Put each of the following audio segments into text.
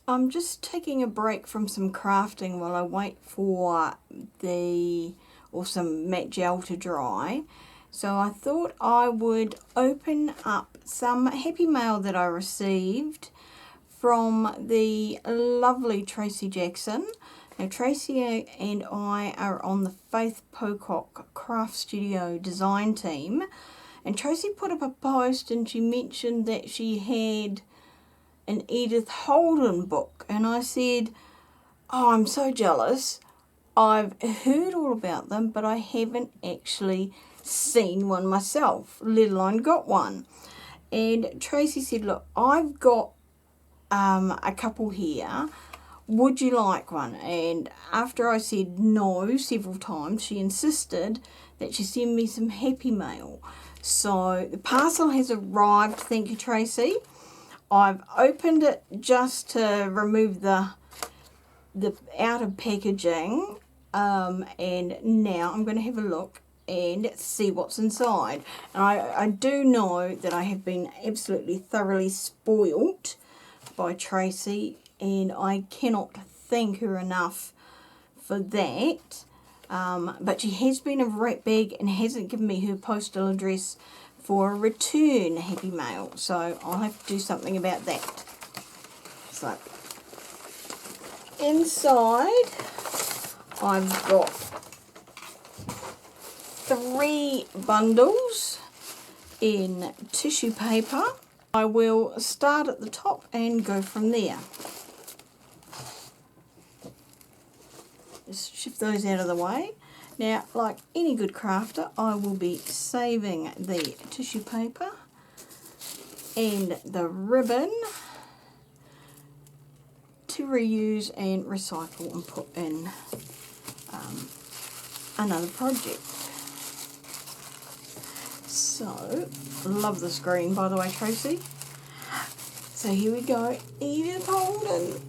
I'm just taking a break from some crafting while I wait for some matte gel to dry. So I thought I would open up some Happy Mail that I received from the lovely Tracy Jackson. Now Tracy and I are on the Faith Pocock Craft Studio design team, and Tracy put up a post and she mentioned that she had an Edith Holden book, and I said, oh, I'm so jealous. I've heard all about them, but I haven't actually seen one myself, let alone got one. And Tracy said, look, I've got a couple here. Would you like one? And after I said no several times, she insisted that she send me some Happy Mail. So the parcel has arrived. Thank you, Tracy. I've opened it just to remove the outer packaging, and now I'm going to have a look and see what's inside. And I do know that I have been absolutely thoroughly spoilt by Tracy, and I cannot thank her enough for that. But she has been a rat bag and hasn't given me her postal address for a return Happy Mail, so I'll have to do something about that. So inside I've got 3 bundles in tissue paper. I will start at the top and go from there. Just shift those out of the way. Now, like any good crafter, I will be saving the tissue paper and the ribbon to reuse and recycle and put in another project. So, love this green, by the way, Tracy. So here we go, Edith Holden.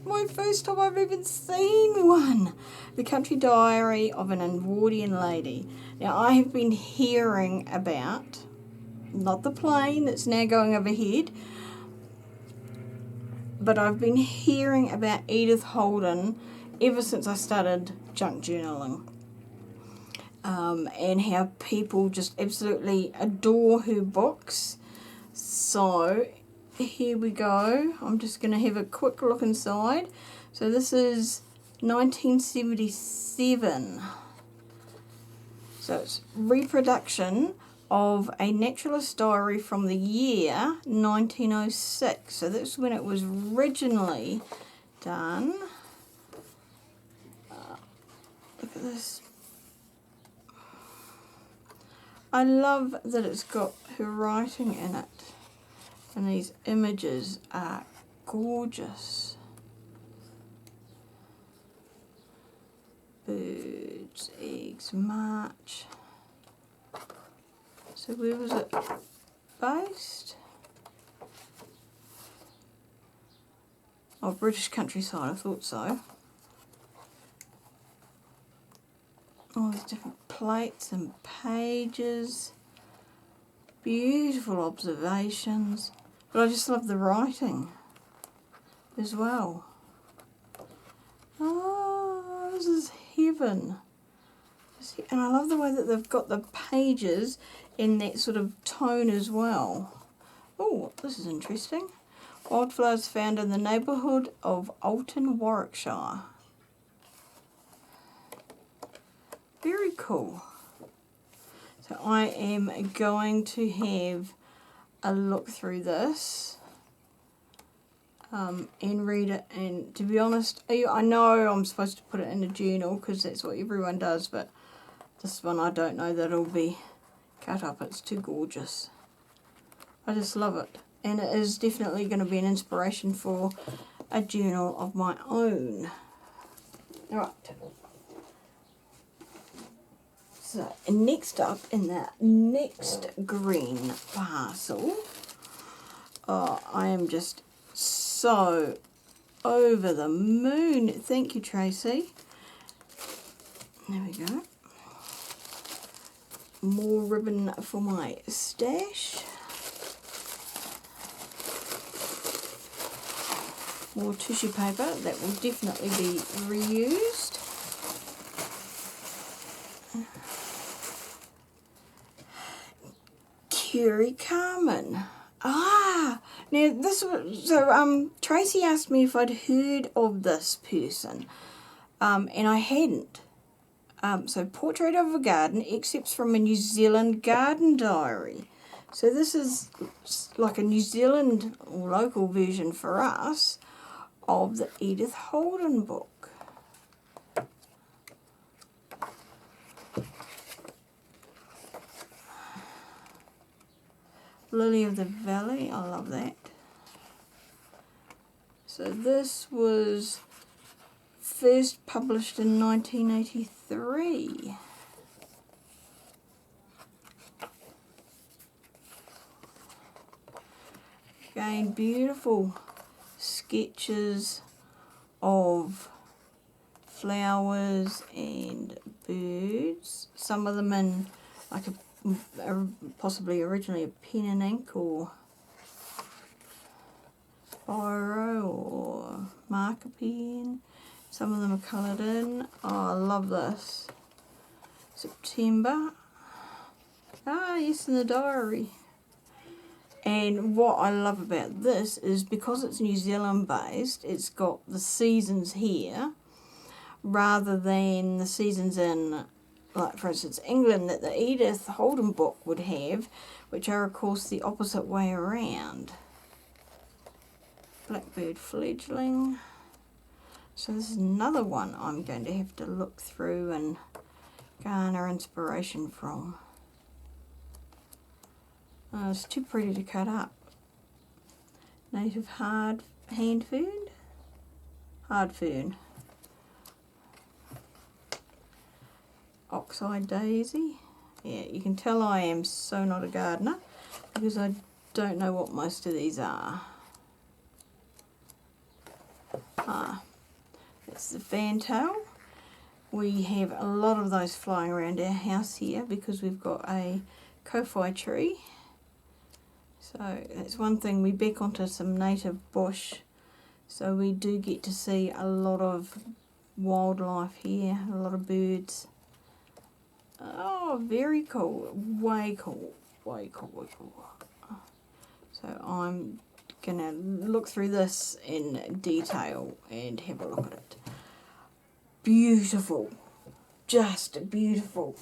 My first time I've even seen one. The Country Diary of an Edwardian Lady. Now, I have been hearing about, not the plane that's now going overhead, but I've been hearing about Edith Holden ever since I started junk journaling. And how people just absolutely adore her books. So here we go. I'm just going to have a quick look inside. So this is 1977. So it's reproduction of a Naturalist Diary from the year 1906. So that's when it was originally done. Look at this. I love that it's got her writing in it. And these images are gorgeous. Birds, eggs, March. So where was it based? Oh, British countryside, I thought so. All these different plates and pages. Beautiful observations. But I just love the writing as well. Oh, this is heaven. And I love the way that they've got the pages in that sort of tone as well. Oh, this is interesting. Wildflowers found in the neighbourhood of Alton, Warwickshire. Very cool. So I am going to have a look through this and read it. And to be honest, I know I'm supposed to put it in a journal because that's what everyone does, but this one I don't know that it'll be cut up. It's too gorgeous. I just love it. And it is definitely going to be an inspiration for a journal of my own. Alright. So, next up in the next green parcel, I am just so over the moon. Thank you, Tracy. There we go. More ribbon for my stash. more tissue paper that will definitely be reused. Curie Carmen. Now this was, so Tracy asked me if I'd heard of this person, and I hadn't. So Portrait of a Garden, excerpts from a New Zealand garden diary. So this is like a New Zealand local version for us of the Edith Holden book. Lily of the Valley, I love that. So this was first published in 1983. Again, beautiful sketches of flowers and birds. Some of them in like possibly originally a pen and ink or biro or marker pen. Some of them are coloured in. Oh, I love this. September. Ah, yes, in the diary. And what I love about this is because it's New Zealand based, it's got the seasons here rather than the seasons in, like for instance, England that the Edith Holden book would have, which are of course the opposite way around. Blackbird fledgling. So this is another one I'm going to have to look through and garner inspiration from. Oh, it's too pretty to cut up. Native hard hand fern. Hard fern. Oxeye daisy. Yeah, you can tell I am so not a gardener because I don't know what most of these are. That's the fantail. We have a lot of those flying around our house here because we've got a kowhai tree. So that's one thing, we back onto some native bush, so we do get to see a lot of wildlife here, a lot of birds. Oh, very cool, way cool, way cool, way cool. So I'm going to look through this in detail and have a look at it. Beautiful, just beautiful.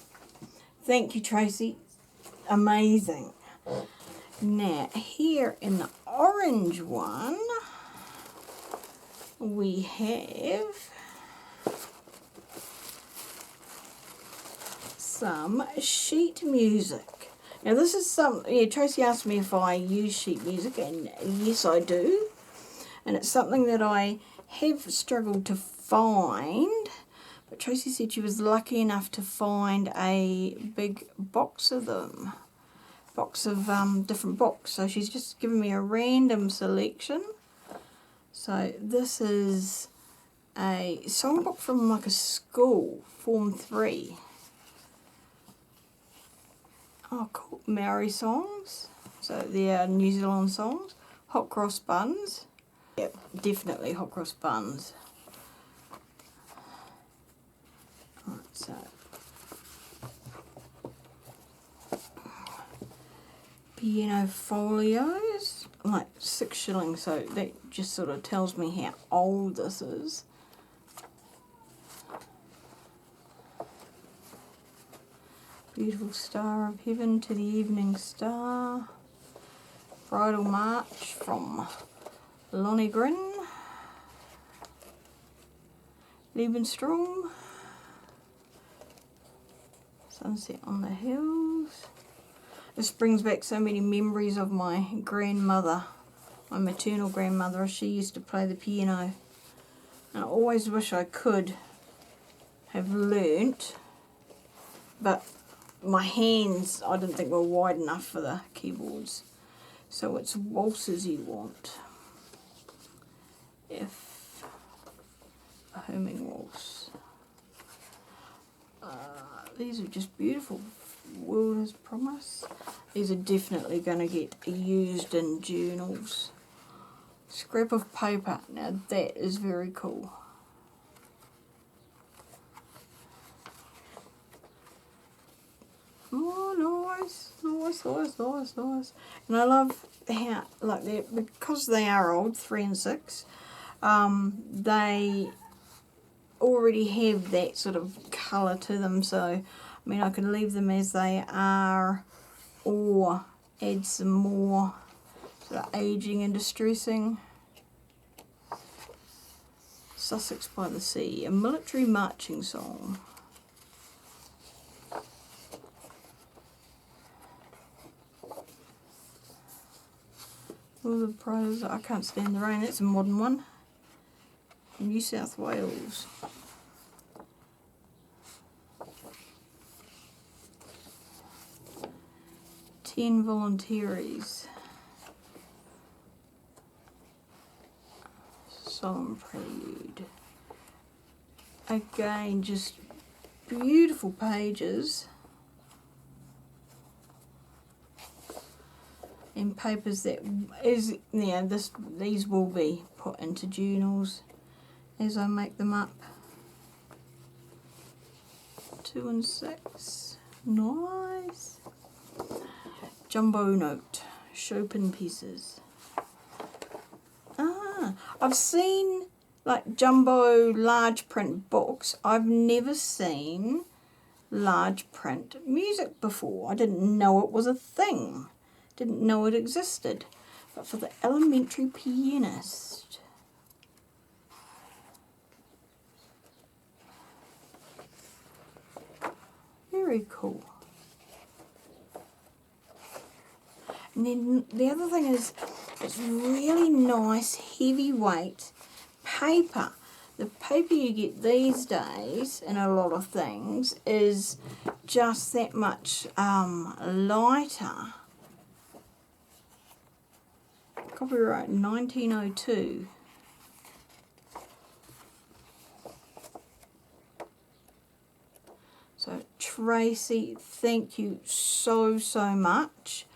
Thank you, Tracy, amazing. Now, here in the orange one, we have some sheet music. Now, this is Tracy asked me if I use sheet music, and yes, I do. And it's something that I have struggled to find, but Tracy said she was lucky enough to find a big box of them. Box of different books, so she's just given me a random selection. So this is a songbook from like a school, Form 3. Oh, cool. Maori songs, so they are New Zealand songs. Hot cross buns. Yep, definitely hot cross buns. Alright, so piano folios, like 6 shillings, so that just sort of tells me how old this is. Beautiful Star of Heaven to the Evening Star. Bridal March from Lonnie Grin. Lebensstrom. Sunset on the Hills. This brings back so many memories of my grandmother, my maternal grandmother. She used to play the piano, and I always wish I could have learnt, but my hands I didn't think were wide enough for the keyboards. So it's waltzes you want. If a homing waltz. These are just beautiful. World as Promise. These are definitely going to get used in journals. Scrap of paper. Now that is very cool. Oh, nice, nice, nice, nice, nice. And I love how, like, because they are old, 3 and 6, they already have that sort of colour to them. So, I mean, I can leave them as they are, or add some more sort of aging and distressing. Sussex by the Sea, a military marching song. All the pros, I Can't Stand the Rain, that's a modern one. New South Wales. Ten Voluntaries. Solemn Prelude. Again, just beautiful pages. And papers that is, yeah, these will be put into journals as I make them up. 2 and 6, nice. Jumbo note, Chopin pieces. I've seen like jumbo large print books. I've never seen large print music before. I didn't know it was a thing. Didn't know it existed. But for the elementary pianist. Very cool. And then the other thing is, it's really nice heavyweight paper. The paper you get these days in a lot of things is just that much lighter. Copyright 1902. So Tracy, thank you so much.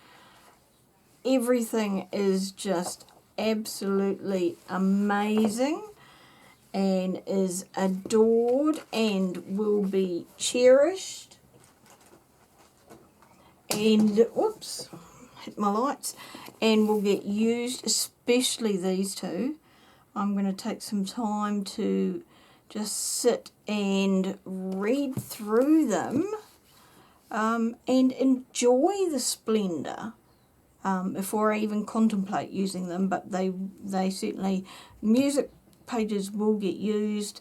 Everything is just absolutely amazing and is adored and will be cherished. And whoops, hit my lights. And will get used, especially these two. I'm going to take some time to just sit and read through them and enjoy the splendour before I even contemplate using them. But they certainly, music pages will get used.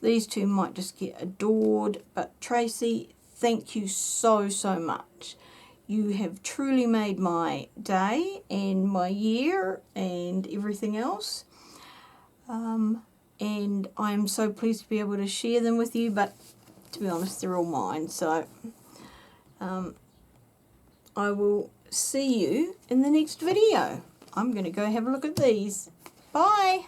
These two might just get adored. But Tracy, thank you so much. You have truly made my day and my year and everything else. And I am so pleased to be able to share them with you, but to be honest, they're all mine. So I will see you in the next video. I'm going to go have a look at these. Bye!